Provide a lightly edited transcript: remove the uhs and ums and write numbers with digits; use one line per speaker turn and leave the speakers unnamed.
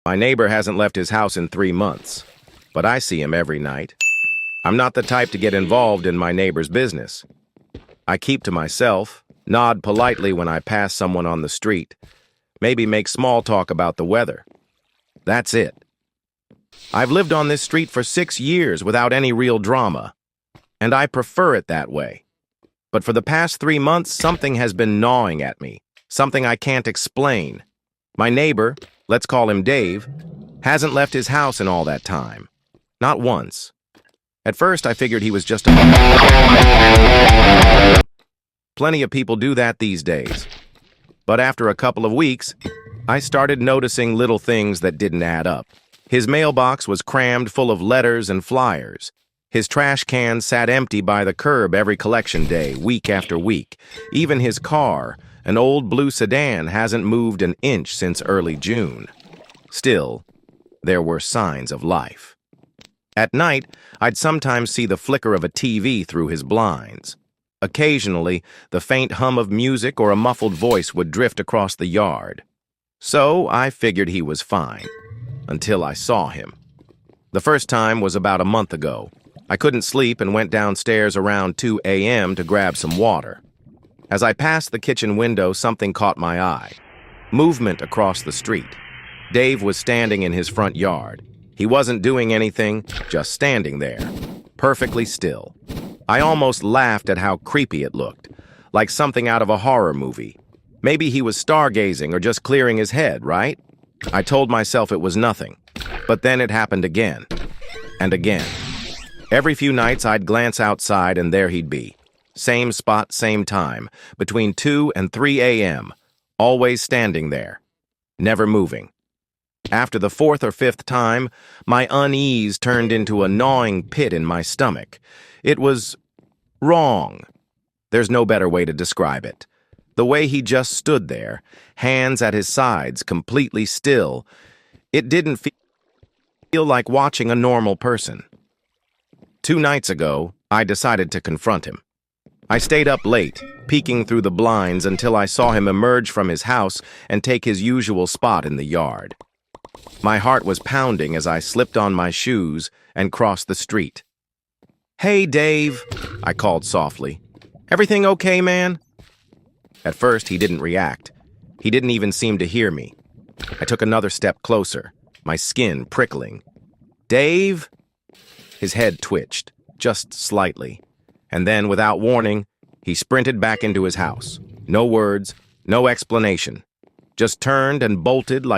My neighbor hasn't left his house in 3 months, but I see him every night. I'm not the type to get involved in my neighbor's business. I keep to myself, nod politely when I pass someone on the street, maybe make small talk about the weather. That's it. I've lived on this street for 6 years without any real drama, and I prefer it that way. But for the past 3 months, something has been gnawing at me, something I can't explain. My neighbor, let's call him Dave, hasn't left his house in all that time. Not once. At first, I figured he was just a... Plenty of people do that these days. But after a couple of weeks, I started noticing little things that didn't add up. His mailbox was crammed full of letters and flyers. His trash can sat empty by the curb every collection day, week after week. Even his car, an old blue sedan, hasn't moved an inch since early June. Still, there were signs of life. At night, I'd sometimes see the flicker of a TV through his blinds. Occasionally, the faint hum of music or a muffled voice would drift across the yard. So I figured he was fine, until I saw him. The first time was about a month ago. I couldn't sleep and went downstairs around 2 a.m. to grab some water. As I passed the kitchen window, something caught my eye. Movement across the street. Dave was standing in his front yard. He wasn't doing anything, just standing there, perfectly still. I almost laughed at how creepy it looked, like something out of a horror movie. Maybe he was stargazing or just clearing his head, right? I told myself it was nothing, but then it happened again, and again. Every few nights I'd glance outside and there he'd be. Same spot, same time, between 2 and 3 a.m., always standing there, never moving. After the 4th or 5th time, my unease turned into a gnawing pit in my stomach. It was wrong. There's no better way to describe it. The way he just stood there, hands at his sides, completely still, it didn't feel like watching a normal person. 2 nights ago, I decided to confront him. I stayed up late, peeking through the blinds until I saw him emerge from his house and take his usual spot in the yard. My heart was pounding as I slipped on my shoes and crossed the street. "Hey, Dave," I called softly. "Everything okay, man?" At first, he didn't react. He didn't even seem to hear me. I took another step closer, my skin prickling. "Dave?" His head twitched, just slightly. And then, without warning, he sprinted back into his house. No words, no explanation. Just turned and bolted like